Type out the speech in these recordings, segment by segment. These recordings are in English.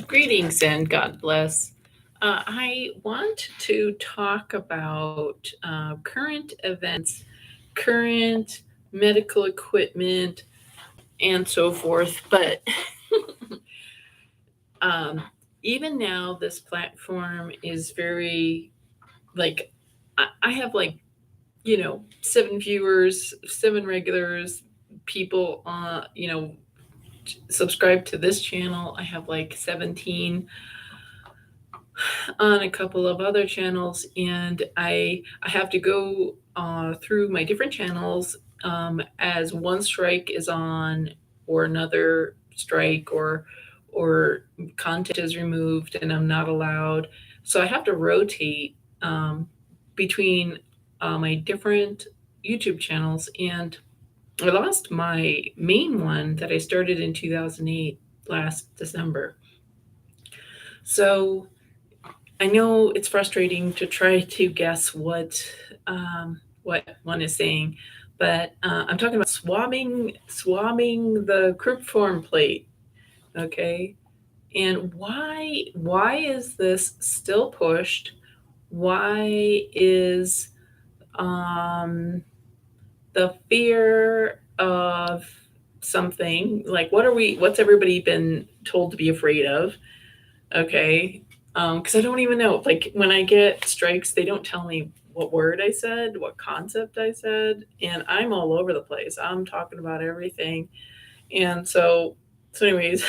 Greetings and God bless. I want to talk about current events, current medical equipment, and so forth. But um, even now, this platform is very like I have seven viewers, seven regulars, people subscribe to this channel. I have like 17 on a couple of other channels, and I have to go through my different channels as one strike is on or another strike or content is removed and I'm not allowed. So I have to rotate between my different YouTube channels, and I lost my main one that I started in 2008 last December. So I know it's frustrating to try to guess what one is saying, but I'm talking about swabbing the croup form plate. Okay, and why is this still pushed? Why is um, the fear of something like what's everybody been told to be afraid of? Okay. Because I don't even know. Like when I get strikes, they don't tell me what word I said, what concept I said, and I'm all over the place. I'm talking about everything, and anyways,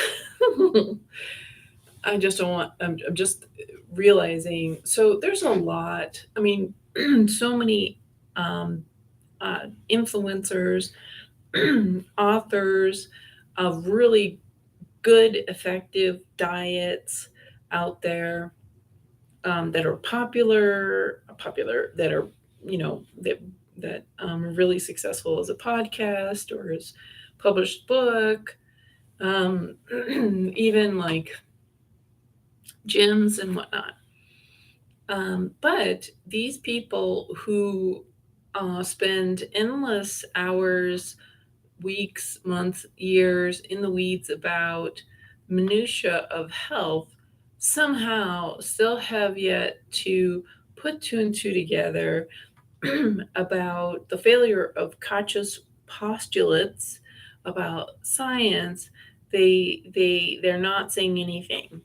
I just don't want. I'm just realizing. So there's a lot. I mean, so many um, influencers, authors of really good, effective diets out there that are popular that are that really successful as a podcast or as published book, um, even like gyms and whatnot. But these people who spend endless hours, weeks, months, years in the weeds about minutia of health somehow still have yet to put two and two together about the failure of Kacha's postulates about science. They're not saying anything.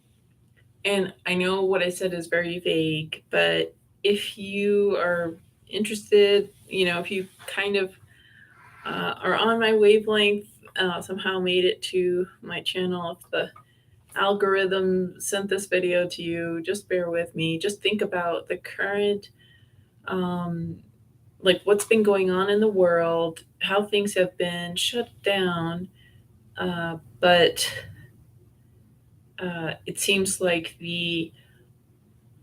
And I know what I said is very vague, but if you are interested, if you kind of are on my wavelength, somehow made it to my channel, if the algorithm sent this video to you, just bear with me. Just think about the current, um, like what's been going on in the world, how things have been shut down, but it seems like the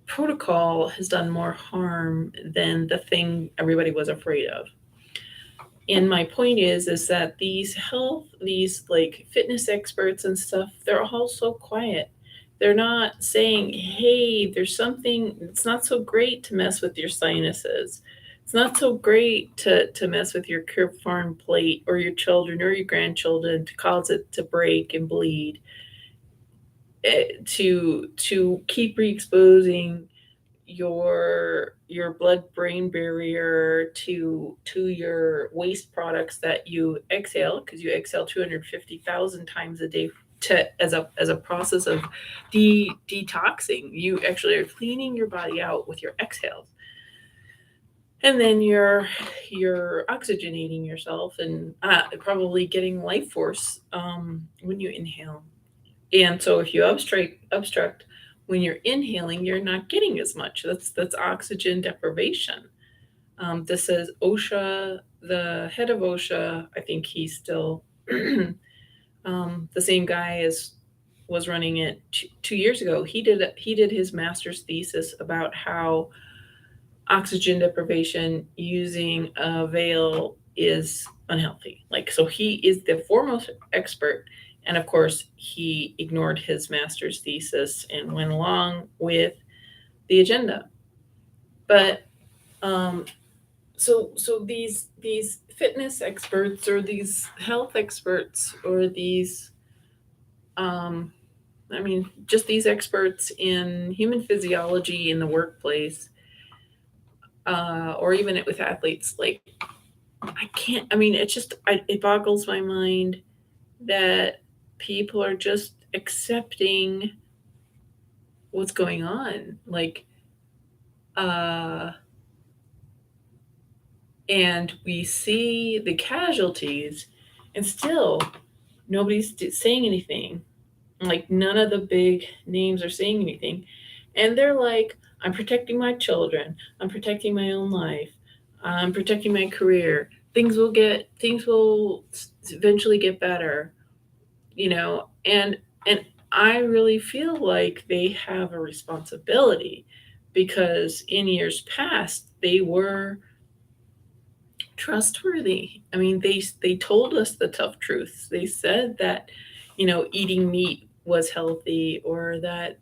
protocol has done more harm than the thing everybody was afraid of. And my point is that these like fitness experts and stuff, they're all so quiet. They're not saying, hey, there's something, it's not so great to mess with your sinuses. It's not so great to mess with your curved farm plate or your children or your grandchildren to cause it to break and bleed, to keep re-exposing your blood brain barrier to your waste products that you exhale, because you exhale 250,000 times a day, to as a process of detoxing. You actually are cleaning your body out with your exhales, and then you're oxygenating yourself and probably getting life force when you inhale. And so if you obstruct when you're inhaling, you're not getting as much. That's oxygen deprivation. This is OSHA, the head of OSHA. I think he's still the same guy as was running it 2 years ago. He did his master's thesis about how oxygen deprivation using a veil is unhealthy. Like, so he is the foremost expert. And of course, he ignored his master's thesis and went along with the agenda. But um, so these fitness experts or these health experts or these um, I mean, just these experts in human physiology in the workplace, or even with athletes, like I can't. I mean, it boggles my mind that people are just accepting what's going on. Like, uh, and we see the casualties, and still nobody's saying anything. Like, none of the big names are saying anything. And they're like, I'm protecting my children. I'm protecting my own life. I'm protecting my career. Things will eventually get better, you know. And I really feel like they have a responsibility, because in years past they were trustworthy. I mean, they told us the tough truths. They said that, eating meat was healthy, or that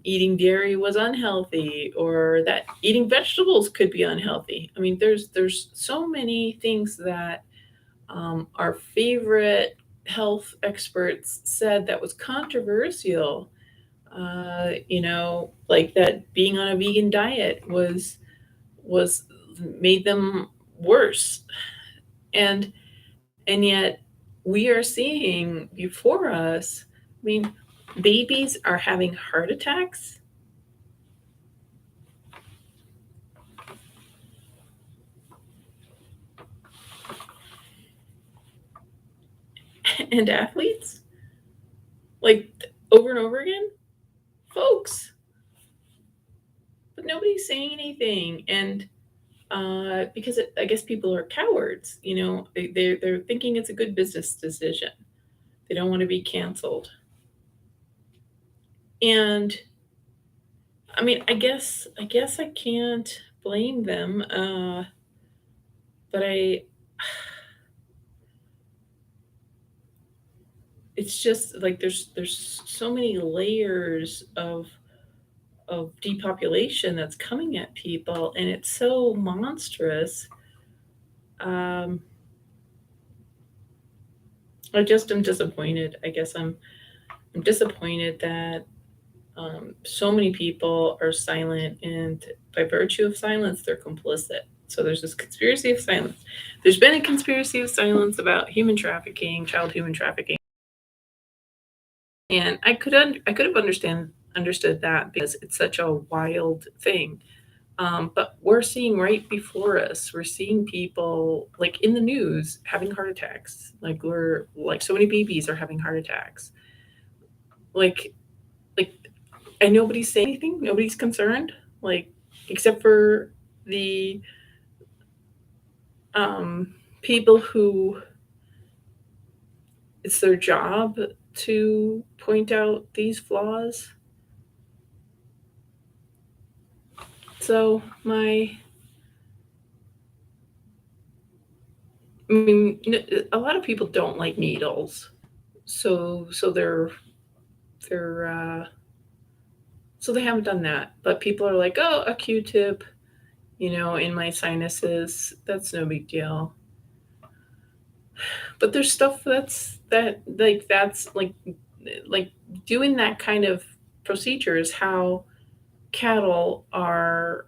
eating dairy was unhealthy, or that eating vegetables could be unhealthy. I mean, there's so many things that our favorite health experts said that was controversial. Like that being on a vegan diet was made them worse, and yet we are seeing before us. I mean, babies are having heart attacks, and athletes, like, over and over again, folks. But nobody's saying anything, and because I guess people are cowards. They're thinking it's a good business decision. They don't want to be canceled, and I mean, I guess I can't blame them. But it's just like there's so many layers of depopulation that's coming at people, and it's so monstrous. um I just am disappointed. I guess I'm disappointed that so many people are silent, and by virtue of silence they're complicit. So there's this conspiracy of silence. There's been a conspiracy of silence about human trafficking, child human trafficking. And I could have understood that, because it's such a wild thing. But we're seeing right before us, we're seeing people like in the news having heart attacks. Like, we're like, so many babies are having heart attacks. Like like and nobody's saying anything. Nobody's concerned. Like, except for the um, people who it's their job to point out these flaws. So I mean, a lot of people don't like needles, so they're so they haven't done that. But people are like, oh, a Q-tip, in my sinuses, that's no big deal. But there's stuff that's like doing that kind of procedure is how cattle are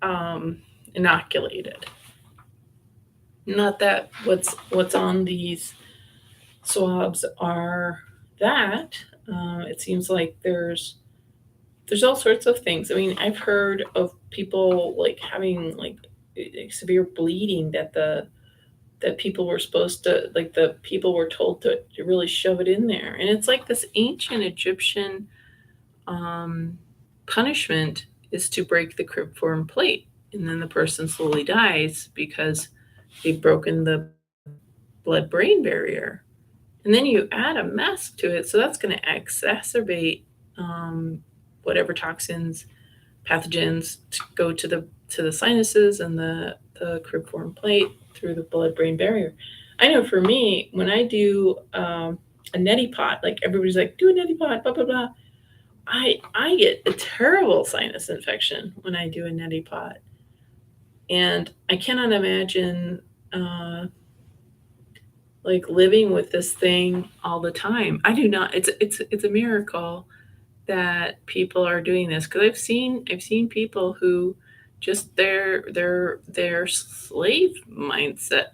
um, inoculated. Not that what's on these swabs are that. It seems like there's all sorts of things. I mean, I've heard of people like having like severe bleeding, that people were supposed to, like, the people were told to really shove it in there, and it's like this ancient Egyptian um, punishment is to break the cryptform plate, and then the person slowly dies because they've broken the blood brain barrier. And then you add a mask to it, so that's going to exacerbate um, whatever toxins, pathogens to go to the sinuses and the cribriform plate through the blood brain barrier. I know for me, when I do a neti pot, like everybody's like, do a neti pot, blah blah blah. I get a terrible sinus infection when I do a neti pot, and I cannot imagine uh, like living with this thing all the time. I do not. It's a miracle that people are doing this, because I've seen people who just they're slave mindset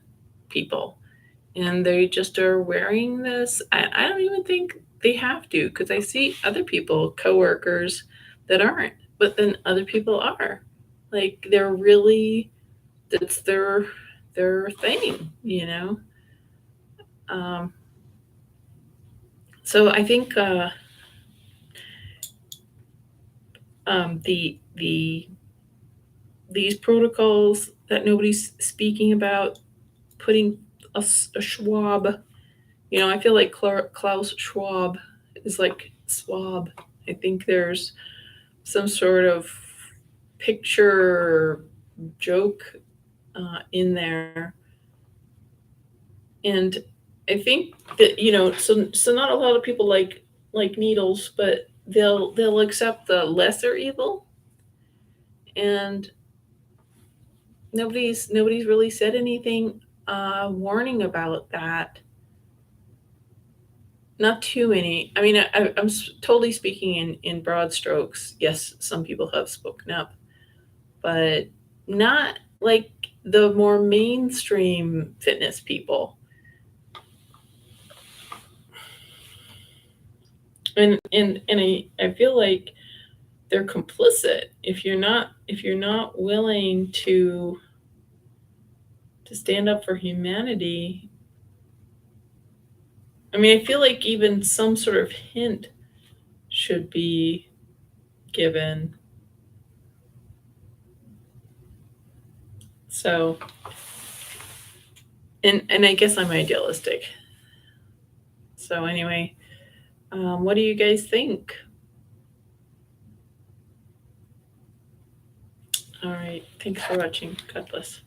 people, and they just are wearing this. I don't even think they have to, because I see other people, coworkers, that aren't, but then other people are. Like they're really, that's their thing, you know. Um, so I think the these protocols that nobody's speaking about, putting a Schwab. You know, I feel like Klaus Schwab is like swab. I think there's some sort of picture joke in there, and I think that, so not a lot of people like needles, but they'll accept the lesser evil, and nobody's really said anything warning about that. Not too many. I mean, I'm totally speaking in broad strokes. Yes, some people have spoken up, but not like the more mainstream fitness people. And I feel like they're complicit if you're not willing to stand up for humanity. I mean, I feel like even some sort of hint should be given. So, and I guess I'm idealistic. So anyway, what do you guys think? All right, thanks for watching. God bless.